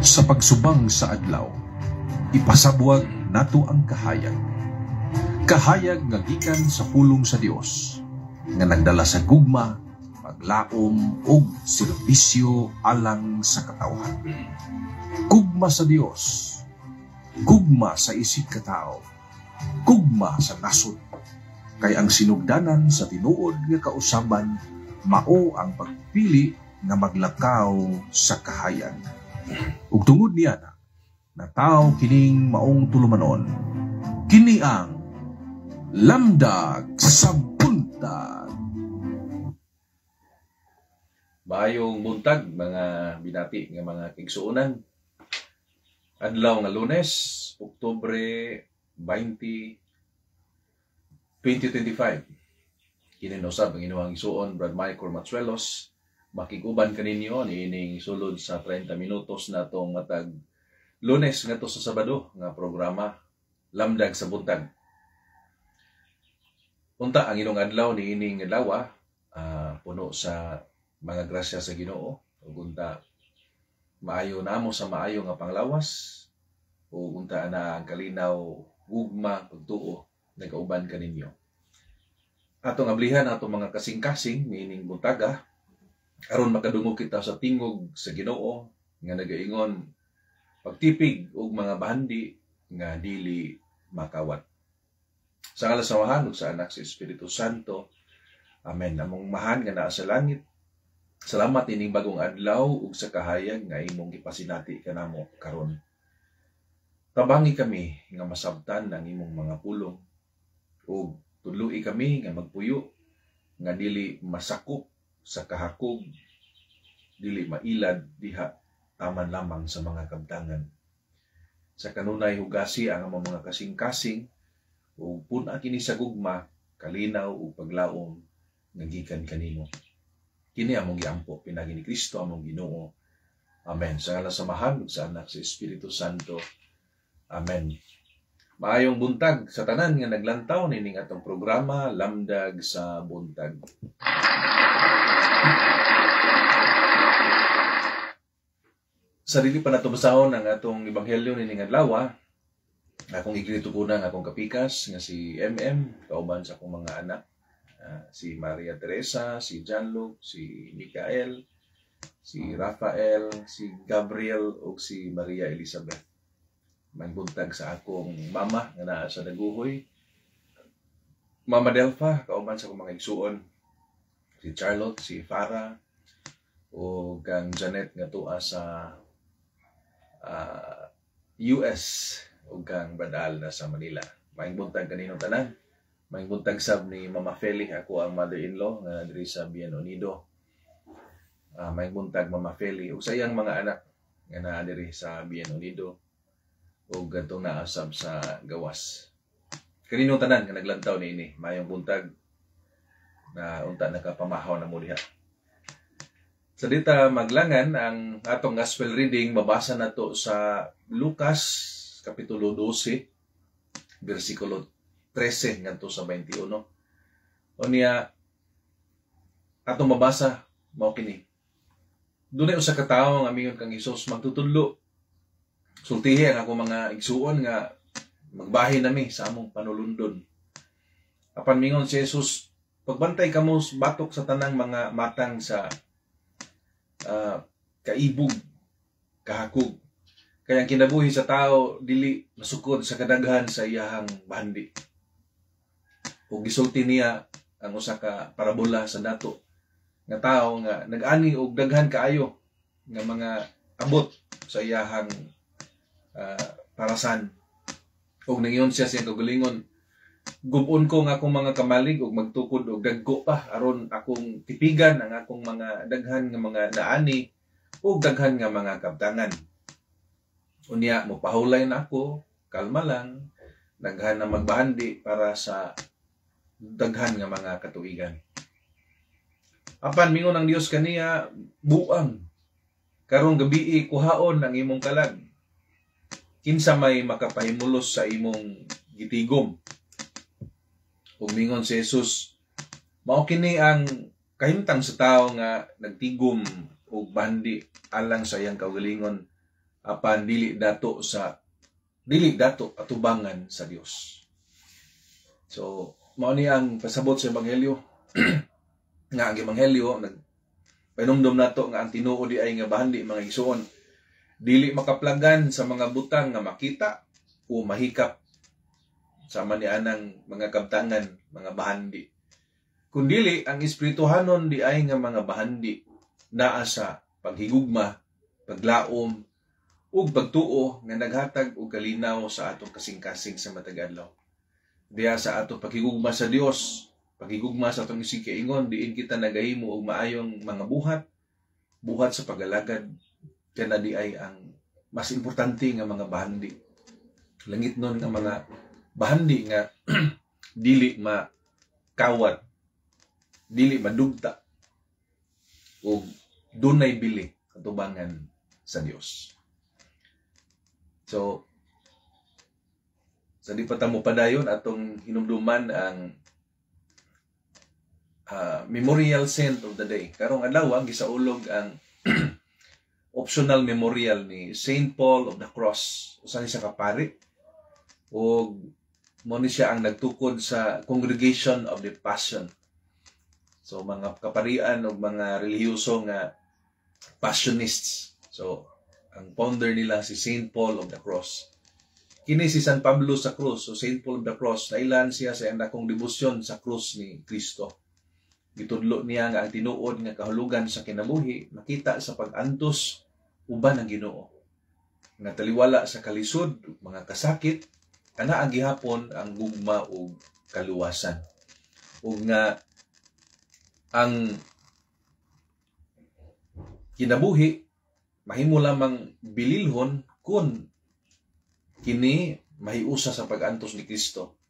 Sa pagsubang sa adlaw, ipasabwag nato ang kahayag. Kahayag nga gikan sa pulong sa Dios, nga nagdala sa gugma, paglaom ug serbisyo alang sa katawhan. Gugma sa Dios, gugma sa isig katao, gugma sa nasod. Kay ang sinugdanan sa tinuod nga kausaban mao ang pagpili nga maglakaw sa kahayag. Ug tungod niya na tao kining maong tulumanon, kini ang lamdag sa buntag. Maayong buntag mga binati nga mga kigsuonan. Adlaw nga Lunes, Oktubre 20, 2025. Kini usab ang inyong igsuon Brad Michael Matsuelos. Makiguban kaninyo niining sulod sa 30 minutos na itong matag Lunes nga to sa Sabado nga programa Lamdag sa Buntag. Unta ang inyong adlaw niining adlaw puno sa mga grasya sa Ginoo ug unta maayo namo sa maayo nga panglawas ug unta na ang kalinaw gugma pagtuo nagauban kaninyo. Atong ablihan atong mga kasing-kasing niining buntaga aron makadungog kita sa tingog sa Ginoo nga nagaingon pagtipig og mga bahandi nga dili makawat. Sa ngalan sa Amahan ug sa Anak sa Espiritu Santo. Amen. Among mahan nga naa sa langit, salamat ining bagong adlaw ug sa kahayag nga imong gipasinati kanamo karon. Tabangi kami nga masabtan ang imong mga pulong ug tudloi kami nga magpuyo nga dili masakop sa kahakog, dili mailad diha taman lamang sa mga kabtangan. Sa kanunay hugasi ang among mga kasing-kasing ug pun-a kini sa gugma, kalinaw ug paglaom nga gikan kanimo. Kini among giampo pinagi ni Kristo among Ginoo. Amen. Sa ngalan sa Amahan ug sa Anak sa Espiritu Santo. Amen. Maayong buntag sa tanan nga naglantaw nining atong programa Lamdag sa Buntag. Sa dili pa nato basahon ang atong ebanghelyo nining adlaw, akong igitukunan akong kapikas nga si MM kauban sa akong mga anak, si Maria Teresa, si Janluc, si Mikael, si Rafael, si Gabriel ug si Maria Elizabeth. Magbuntag sa akong mama nga naa sa Daguhoy, Mama Delfa kauban sa akong mga igsuon, si Charlotte, si Farah ug kang Janet nga tuwa sa US ug kang Badal na sa Manila. Maayong buntag kaninong tanan. Maayong buntag sab ni Mama Feli, ako ang mother-in-law nga diri sa Bien Unido. Maayong buntag Mama Feli ug sa iyang mga anak nga naa diri sa Bien Unido ug kadtong naasab sa gawas. Kaninong tanan nga naglantaw niini, maayong buntag na unta nakapamahaw na mo diha. Sa dita maglangan ang atong gospel reading, mabasa nato sa Lucas kapitulo 12 bersikulo 13 ngadto sa 21. Unya atong mabasa mao kini. Dunay usa ka tawo nga mingon kang Hesus magtutudlo. Sultihi ang ako mga igsuon nga magbahin nami sa among panulundon. Apan mingon si Jesus, pagbantay kamo batok sa tanang mga matang sa kaibog, kahakog. Kaya ang kinabuhi sa tao dili masukod sa kadaghan sa iyahang bahandi. Ug gisulti niya ang usa ka parabola sa dato nga tao nga nag-ani og daghan kaayo nga mga abot sa iyahang parasan. Ug nangiyon siya siyang kagalingon, gubon ko nga akong mga kamalig ug magtukod og dagko pa aron akong tipigan ang akong mga daghan nga mga naani ug daghan nga mga kabtangan. Unya mo pahulay na ako, kalma lang, daghan na magbahandi para sa daghan nga mga katuigan. Apan mingon ang Dios kaniya, buang karong gabi kuhaon ang imong kalag. Kinsa may makapahimulos sa imong gitigom. Ug mingon si Jesus, mao kini ang kahimtang sa tao nga nagtigom og bandi alang sa iyang kaugalingon apan dili dato atubangan sa Dios. So mao ni ang pasabot sa ebanghelyo nga ang ebanghelyo nagpainumdom nato nga ang tinuod di ay nga bahandi mga igsoon dili makaplagan sa mga butang nga makita o mahikap sa manianang mga kabtangan, mga bahandi. Kundili ang espirituhanon di ay nga mga bahandi naa sa paghigugma, paglaom, ug pagtuo nga naghatag og kalinaw sa atong kasing-kasing sa matag adlaw. Diya sa atong paghigugma sa Dios, paghigugma sa atong isig kaingon, diin kita nagahimo og maayong mga buhat sa pagalagad, kana di ay ang mas importante nga mga bahandi. Langit nun nga mga bahandi nga dili makawat, dili madugta, o dunay bili katubangan sa Dios. So, sa di pa tamo padayon atong hinumduman ang memorial saint of the day. Karong adlaw gisaulog ang optional memorial ni Saint Paul of the Cross. Usa ni siya kapari o mo ni siya ang nagtukod sa Congregation of the Passion. So mga kaparian o mga relihiyoso nga Passionists. So ang founder nila si Saint Paul of the Cross. Kini si San Pablo sa krus, so Saint Paul of the Cross, nailan siya sa andakong debosyon sa krus ni Kristo. Gitudlo niya nga ang tinuod nga kahulugan sa kinabuhi, makita sa pag-antos uban ang Ginoo. Nga taliwala sa kalisod, mga kasakit, ana ang gihapon ang gugma o kaluwasan. O nga ang kinabuhi, mahimo lamang bililhon kung kini mahiusa sa pag-antos ni Kristo.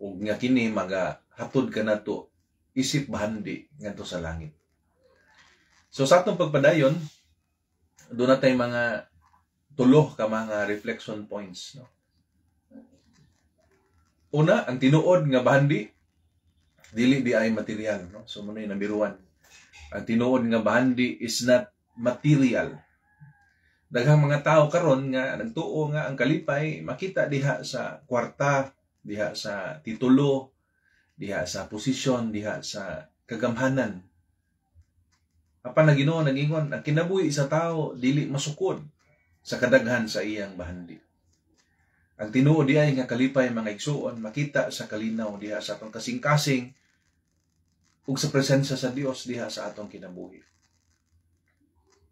Ug nga kini magahatod ka nato isip bahandi ngadto sa langit. So sa atong pagpadayon, doon natay mga tulo ka mga reflection points, no? Una, ang tinuod nga bahandi dili di ay material, no? So muna yung number 1. Ang tinuod nga bahandi is not material. Daghang mga tao karon nga nagtuo nga ang kalipay makita diha sa kwarta, diha sa titulo, diha sa posisyon, diha sa kagamhanan. Apan na Ginoo nagingon ang kinabuhi sa tao dili masukod sa kadaghan sa iyang bahandi. Ang tinuod diay nga kalipay mga igsuon makita sa kalinaw diha sa atong kasing-kasing ug sa presensya sa Dios diha sa atong kinabuhi.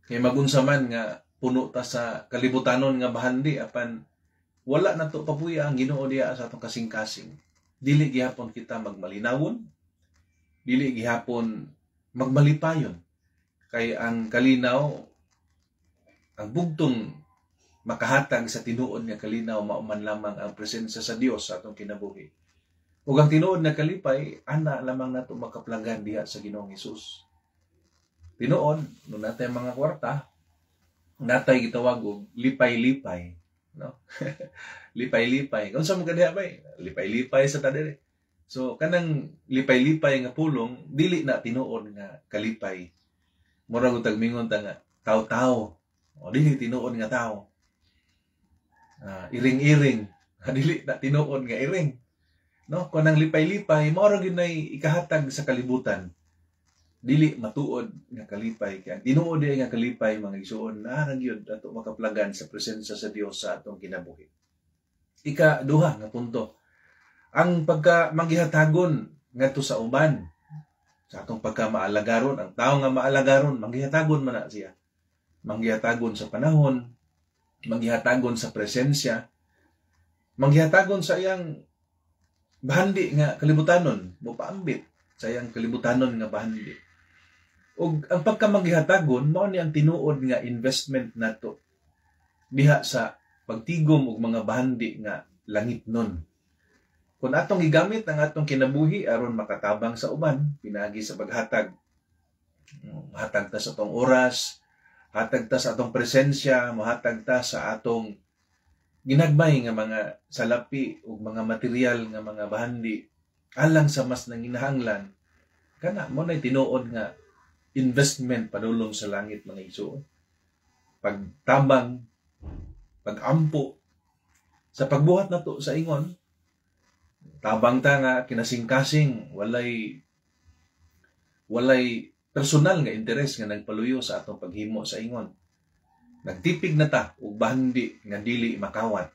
Kay magunsa man nga puno ta sa kalibutanon nga bahandi apan wala na to papuya ang Ginoo diha sa atong kasing-kasing. Dili gihapon kita magmalinawon, dili gihapon magmalipayon. Kay ang kalinaw, ang bugtong makahatag sa tinuod nga kalinaw mauman lamang ang presensya sa Dios sa atong kinabuhi. Ug ang tinuod nga kalipay ana lamang nato makaplagan diha sa Ginoong Hesus. Tinuod no natay mga kwarta, natay gitawag og lipay-lipay, no? Lipay-lipay. Unsa man kadiha bay? Lipay-lipay sa tadere. So kanang lipay-lipay nga pulong dili na tinuod nga kalipay. Murag utag mingon ta nga taw-taw. O dili tinuod nga tawo. Iring-iring. Dili na tinuod nga iring. No, kanang lipay-lipay mao ra gyud nay ikahatag sa kalibutan. Dili matuod nga kalipay kay tinuod di nga kalipay mga igsoon na gyud ato makaplagan sa presensya sa Dios sa atong kinabuhi. Ika-duha nga punto. Ang pagka-manggihatagon ngadto sa uban sa atong pagka-maalagaron, ang tao nga maalagaron manggihatagon man na siya. Manggihatagon sa panahon, manggihatagon sa presensya, manggihatagon sa iyang bahandi nga kalibutanon, mo paambit sa iyang kalibutanon nga bahandi. Ug ang pagkamanggihatagon mao ni ang tinuod nga investment nato diha sa pagtigom og mga bahandi nga langit nun. Kung atong gigamit ang atong kinabuhi aron makatabang sa uban, pinagi sa paghatag. Hatag ta sa atong oras, hatag ta sa atong presensya, mahatag ta sa atong ginagmay nga mga salapi ug mga material nga mga bahandi alang sa mas nanginahanglan. Kana mo na tinuod nga investment padulong sa langit mga igsoon. Pagtabang pag-ampo sa pagbuhat nato sa ingon, tabang ta nga kinasing-kasing walay personal nga interes nga nagpaluyo sa atong paghimo sa ingon. Nagtipig na ta og bahandi nga dili makawat.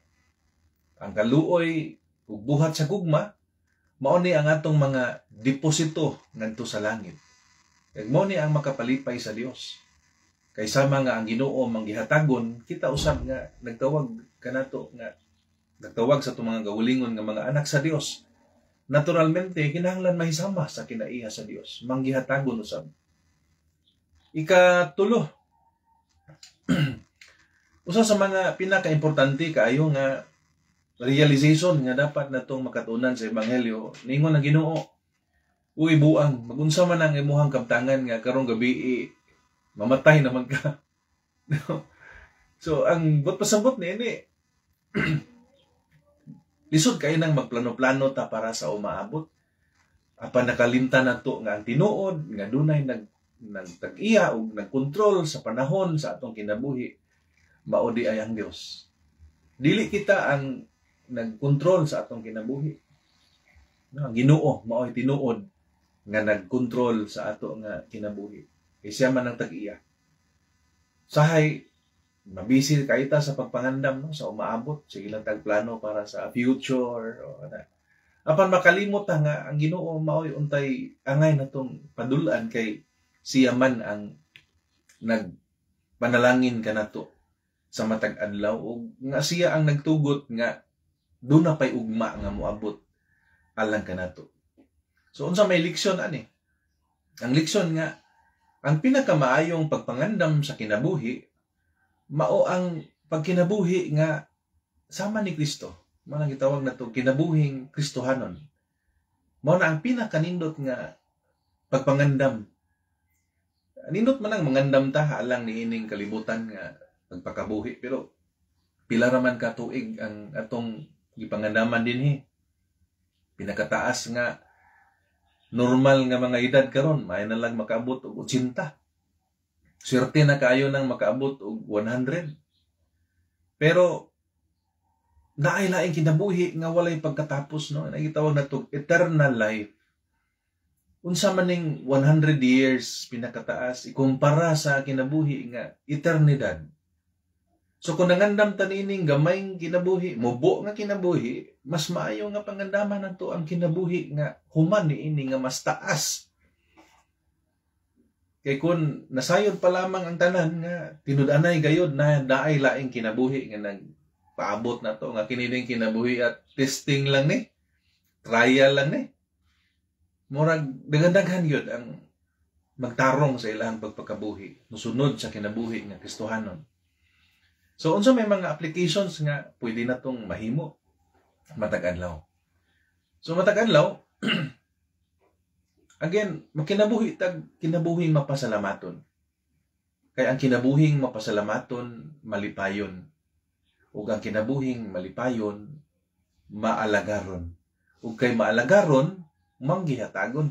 Ang kaluoy ug buhat sa gugma mao ni ang atong mga deposito ngadto sa langit. Kay mao ni ang makapalipay sa Dios. Kay sama nga ang Ginoo manggihatagon, kita usab nga nagtawag kanato nga nagtawag sa itong mga gawulingon nga mga anak sa Dios. Naturalmente, kinahanglan mahisama sa kinaiha sa Dios. Manggihatagon usab. Ikatulo, usa sa mga pinaka-importante kaayo nga realization nga dapat natong makatunan sa Ebanghelyo, ningon ang Ginoo, uy buang, magunsa man ang imuhang kabtangan nga karong gabi mamatay naman ka. So, ang pasabot ni ini, lisod kayo nang magplano-plano ta para sa umaabot. Apan nakalimtan na to nga ang tinuod, nga dunay nagtag-iya o nagkontrol sa panahon sa atong kinabuhi, maudi ay ang Dios. Dili kita ang nagkontrol sa atong kinabuhi. Ang Ginoo mao'y tinuod nga nagkontrol sa ato nga kinabuhi. Kay siya man ang tag-iya. Sahay, mabisi kayo ta sa pagpangandam, no? Sa umaabot, sige lang tagplano para sa future. Apan makalimot nga ang Ginoo mao'y untay angay natong padulaan kay siya man ang nagpanalangin kanato sa matag adlaw ug nga siya ang nagtugot nga doon na pa'y ugma nga moabot alang kanato. So unsa may leksyon ani? Ang leksyon nga ang pinakamaayong pagpangandam sa kinabuhi mao ang pagkinabuhi nga sama ni Kristo. Mao nang gitawag nato kinabuhing Kristohanon. Mao na ang pinakanindot nga pagpangandam. Nindot man ang mangandam ta alang niining kalibutan nga pagpakabuhi, pero pila raman ka tuig ang atong gipangandaman dinhi. Pinakataas nga normal nga mga edad karon, may na lang makaabot og 80. Swerte na kaayo nang makaabot og 100. Pero naay laing kinabuhi nga walay pagkatapos, no? Nagitawag na to eternal life. Unsa man ning 100 years pinakataas ikumpara sa kinabuhi nga eternidad. So kung nangandam tanining gamayng kinabuhi, mubo nga kinabuhi, mas maayo nga pangandaman nato ang kinabuhi nga human niini nga mas taas. Kay kun nasayod pa lamang ang tanan nga tinud-anay gayud na daay laing kinabuhi nga nagpaabot na to nga kinining kinabuhi at testing lang ni, trial lang ni. Murag daghan-daghan yun ang magtarong sa ilang pagpakabuhi, musunod sa kinabuhi nga Kristohanon. So, unsa may mga applications nga pwede na itong mahimo matag adlaw. So, matag adlaw, again, kinabuhing mapasalamaton. Kaya ang kinabuhing mapasalamaton, malipayon. O ang kinabuhing malipayon, maalagaron. O kay maalagaron, manggihatagon.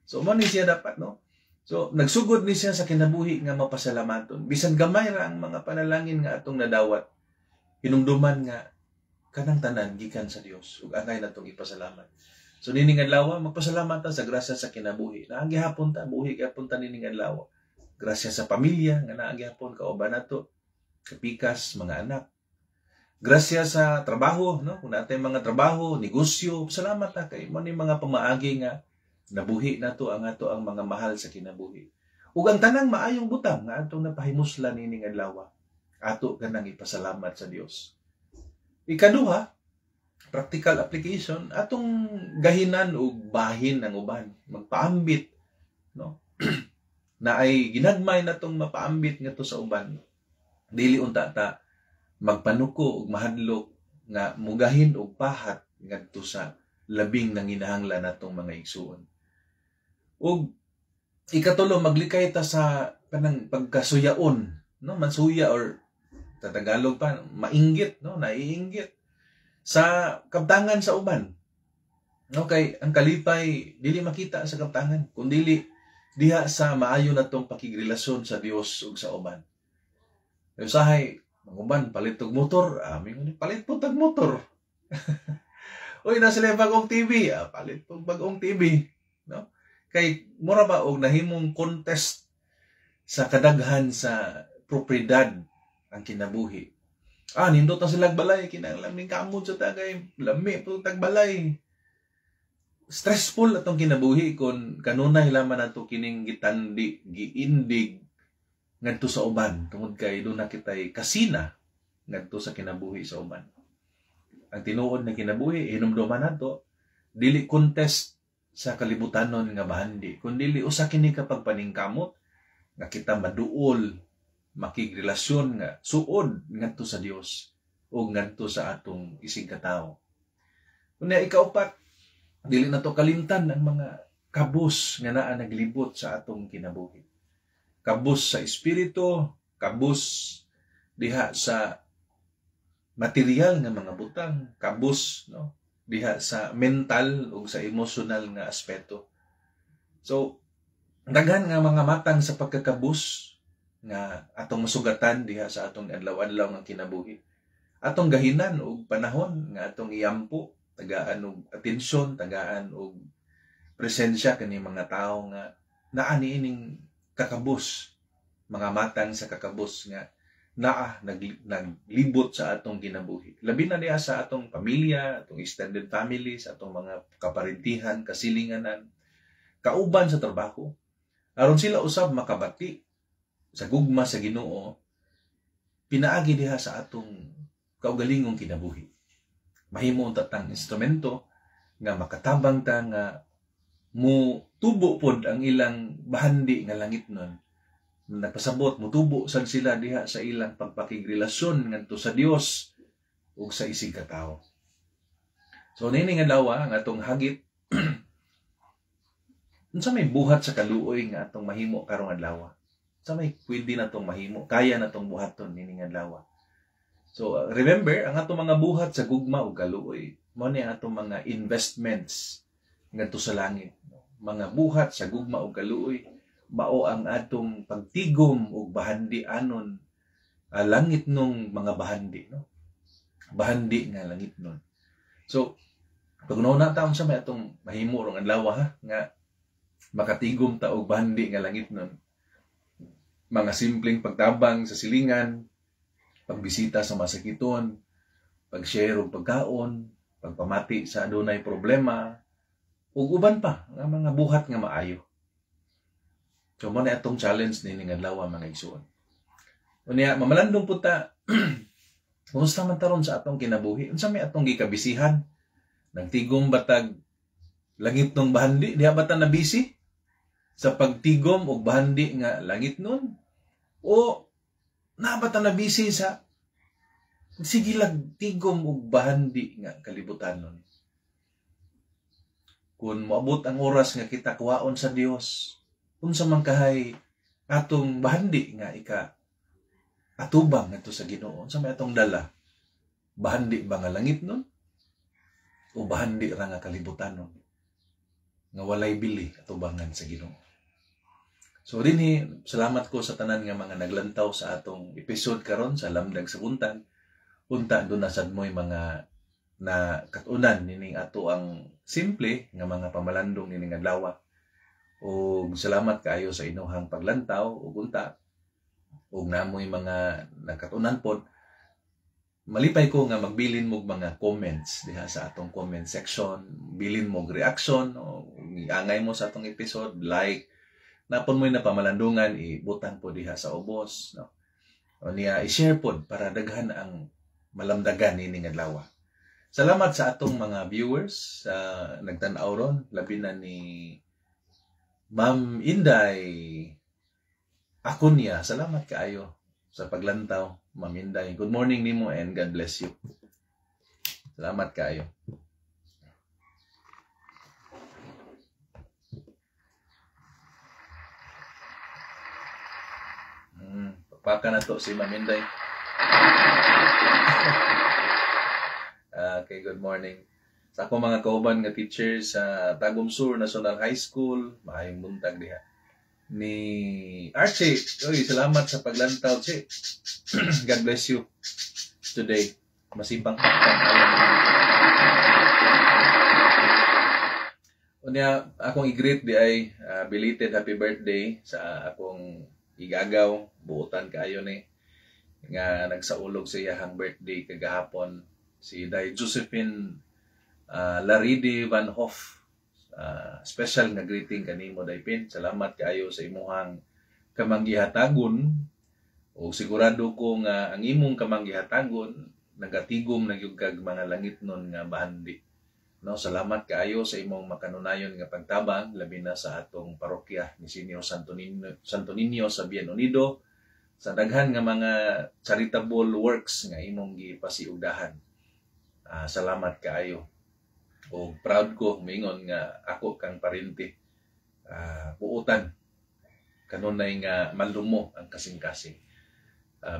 So, man ni siya dapat, no? So, nagsugod ni siya sa kinabuhi nga mapasalamaton. Bisan gamay ra ang mga panalangin nga atong nadawat. Hinumduman nga kanang tanan gikan sa Dios ug angay natong ipasalamat. So nining adlaw magpasalamat ta sa grasya sa kinabuhi. Naagi hapon ta buhi gapon ta nining adlaw. Grasya sa pamilya nga naagi hapon kauban nato, kapikas mga anak. Grasya sa trabaho, no? Kung natay mga trabaho, negosyo, salamat ta kay mo ni mga pamaagi nga nabuhi nato ang mga mahal sa kinabuhi. Ug ang tanang maayong butang nga atong napahimuslan nining adlaw, ato kanang ipasalamat sa Dios. Ikaduha, practical application, atong gahinan ug bahin ng uban, magpaambit, no? Na ay ginagmay natong mapaambit ngadto sa uban. Dili unta ta magpanuko ug mahadlok nga mugahin og pahat ngadto sa labing nanginahanglan natong mga igsuon. Ug ikatulo, maglikay ta sa kanang pagkasuyaon, no? Mansuya or sa Tagalog pa mainggit, no? Naiinggit sa kabtangan sa uban. No, kay ang kalipay dili makita sa kabtangan kundi diha sa maayo natong pakigrelasyon sa Dios ug sa uban. Usahay Manguban, palit og motor. Aming palit po tag motor. Uy, na sila bagong TV. Palit po bagong TV. No? Kay, mura ba, og nahimong contest sa kadaghan sa propriedad ang kinabuhi. Nindot na silang balay. Kinanglam ning kamod sa tagay. Lami po tagbalay. Stressful atong kinabuhi kung kanunay laman nato kining gitandi, giindig ngadto sa uban. Tungod kay doon na kita'y kasina ngadto sa kinabuhi sa uban. Ang tinuod na kinabuhi, hinumduman nato, dili contest sa kalibutanon nga bahandi. Kung dili usa kini kapag paningkamot, nga kita maduol, makigrelasyon nga suod ngadto sa Dios o ngadto sa atong isig katao. Kunya ikaupat, dili na to kalimtan ang mga kabus nga naa naglibot sa atong kinabuhi. Kabus sa espiritu, kabus diha sa material nga mga butang, kabus no, diha sa mental o sa emotional nga aspeto. So, daghan nga mga matang sa pagkakabus nga atong masugatan diha sa atong adlaw-adlaw nga kinabuhi. Atong gahinan og panahon nga atong iyampo, tagaan og atensyon, tagaan og presensya kani mga tao nga naa niining kakabus, mga matang sa kakabus nga naa naglibot sa atong kinabuhi. Labi na diha sa atong pamilya, atong extended families, atong mga kaparintihan, kasilinganan, kauban sa trabaho. Aron sila usab makabati sa gugma sa Ginoo, pinaagi diha sa atong kaugalingong kinabuhi. Mahimo ang tatang instrumento nga makatabang ta nga mo tubo pod ang ilang bahandi nga langit nun. Nagpasabot, mutubo sad sila diha sa ilang pagpakigrelasyon ngadto sa Dios ug sa isig katao. So nini nga lawa ang atong hagit unsa may buhat sa kaluoy nga atong mahimo karong adlaw. Unsa may pwede natong mahimo, kaya natong buhaton nini nga adlaw. So remember, ang atong mga buhat sa gugma ug kaluoy mao ni atong mga investments ngadto sa langit. Mga buhat sa gugma ug kaluoy mao ang atong pagtigom ug bahandi anon langit nung mga bahandi, no? Bahandi nga langit nun. So pag nauna taon sa may atong mahimo rong adlaw nga makatigom ta og bahandi nga langit nun. Mga simpleng pagtabang sa silingan, pagbisita sa masakiton, pag-share og pagkaon, pagpamati sa adunay problema, ug uban pa nga mga buhat nga maayo. So mo na atong challenge ni nga adlaw mga igsoon. Unya mamalandong puta kumusta man taron sa atong kinabuhi? Unsa may atong gikabisihan? Nagtigom batag langit nung bahandi, diha ba ta na busy sa pagtigom og bahandi nga langit nun? O na ba ta na busy sa sige lang tigom og bahandi nga kalibutan nun? Kung moabot ang oras nga kita kuwaon sa Dios, unsa man kahay atong bahandi nga atubang ngadto sa Ginoo, unsa may atong dala? Bahandi ba nga langit nun? O bahandi ra nga kalibutan nun? Nga walay bili atubangan sa Ginoo. So dinhi salamat ko sa tanan nga mga naglantaw sa atong episode karon sa Lamdag sa Buntag. Unta do na sad moy mga na katunan nining ato ang simple nga mga pamalandong nining adlaw. Ug salamat kaayo sa inyong paglantaw ug unta ug namoy mga nagkatunan pod. Malipay ko nga magbilin mo mga comments diha sa atong comment section, bilin mo reaction o iangay mo sa atong episode, like napon mo na pamalandungan ibutang po diha sa ubos, no? O niya i-share pod para daghan ang malamdagan nining adlaw. Salamat sa atong mga viewers sa nagtan-aw ron, labi na ni Ma'am Inday Akunya. Salamat kaayo sa paglantaw, Ma'am Inday. Good morning nimo and God bless you. Salamat kaayo. Pagpaka na to si Ma'am Inday. Okay, good morning. Sa akong mga kauban nga teachers sa Tagum Sur National High School, maayong buntag diha. ni Archie. Uy, salamat sa paglantaw, Chi. God bless you today. Masibang unya akong i-greet di ay belated happy birthday sa akong igagaw. Buutan kaayo ni nga nagsaulog sa iyang birthday kagahapon, si Day Josephine Laridi Van Hoff. Special nga greeting kanimo, Daypin. Salamat kaayo sa imuhang kamanggihatagon, o sigurado ko nga ang imong kamanggihatagon nagatigom na gyud kag mga langit nun nga bahandi. No, salamat kaayo sa imong makanunayon nga pagtabang labi na sa atong parokya ni Senyor Santo Niño sa Bien Unido, sa daghan nga mga charitable works nga imong gipasiugdahan. Salamat kaayo. O proud ko mingon nga ako kang parinti. Puutan kanunay nga malumo ang kasing-kasing.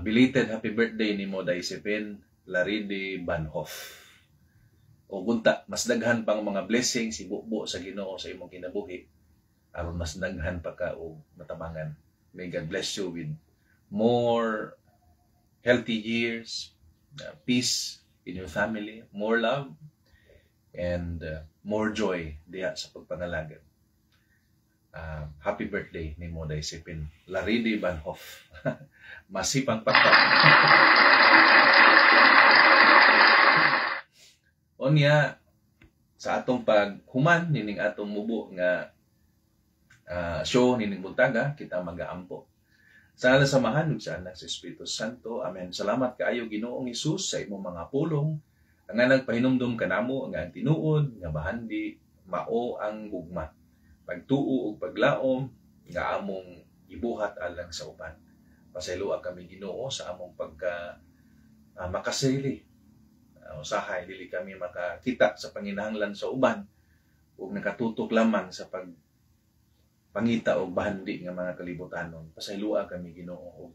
Belated happy birthday nimo, Josephine Laridi Van Hoff. O gunta, mas daghan pang mga blessings ibubo sa Ginoo sa imong kinabuhi, aron mas daghan pa ka o matabangan. May God bless you with more healthy years, peace in your family, more love, and more joy diha sa pagpangalagan. Happy birthday ni mo, Josephine Laridi Van Hoff. Masipang pagka. Onya, sa atong paghuman nining atong mubo nga show nining buntaga, kita magaampo. Sa ngalan sa Samahan ug sa Anak sa Espiritu Santo. Amen. Salamat kaayo Ginoong Hesus sa imong mga pulong nga nagpahinumdum kanamo nga ang tinuod nga bahandi mao ang gugma, pagtuo ug paglaom nga among ibuhat alang sa uban. Pasayloa kami Ginoo sa among pagka makasili. Usahay dili kami makakita sa panginahanglan sa uban ug nakatutok lamang sa pangita o bahandi nga mga kalibutanon. Pasayloa kami Ginoo.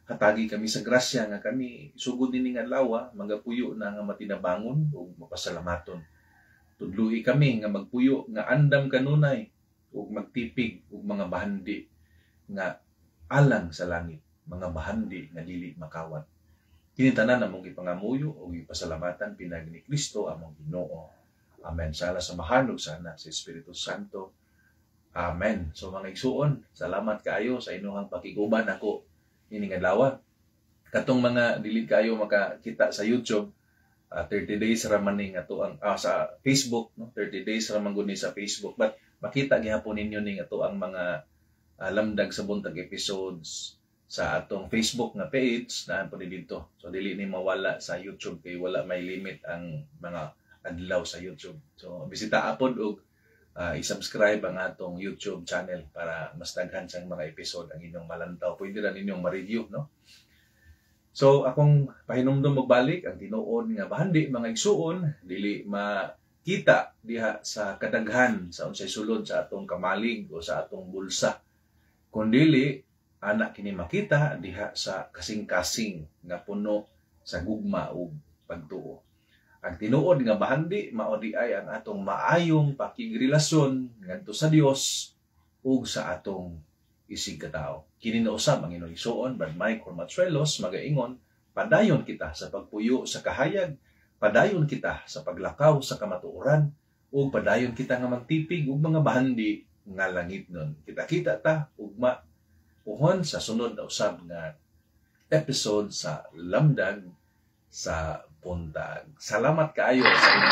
Hatagi kami sa grasya nga kami sugod ni nga adlaw magapuyo na nga matinabangon ug mapasalamaton. Tudluhi kami nga magpuyo nga andam kanunay ug magtipig ug mga bahandi nga alang sa langit, mga bahandi nga dili makawat. Kini tanan among gipangamuyo ug gipasalamatan pinagi ni Kristo among Ginoo. Amen. Sala sa Samahan ug sa Anak sa Espiritu Santo. Amen. So mga igsuon, salamat kaayo sa inyong pakiguban ako ining adlaw. Katong mga dili kayo makakita sa YouTube, 30 days ra man ning ato ang sa Facebook, no? 30 days ra man gud ni sa Facebook, but makita gihapon ninyo ning ato ang mga lamdag sa buntag episodes sa atong Facebook nga page na po dito. So dili ni mawala sa YouTube kay wala may limit ang mga adlaw sa YouTube. So bisita apod og i-subscribe ang atong YouTube channel para mas daghan sang mga episode ang inyong malantaw. Pwede ra ninyong ma-review, no? So akong pahinumdum magbalik ang tinuod nga bahandi mga igsuon dili makita diha sa kadaghan sa unsay sulod sa atong kamalig o sa atong bulsa, kundili anak kini makita diha sa kasing-kasing nga puno sa gugma ug pagtuo. Ang tinuod nga bahandi mao di ay ang atong maayong pakigrelasyon ngadto sa Dios ug sa atong isig katao. Kini na usab ang inyong igsuon Brad Mike Cormatsuelos magaingon, padayon kita sa pagpuyo sa kahayag, padayon kita sa paglakaw sa kamatuoran, ug padayon kita nga magtipig og mga bahandi nga langit nun. Kita-kita ta ugma uhon sa sunod na usab nga episode sa Lamdag sa Buntag. Salamat kaayo sa inyo.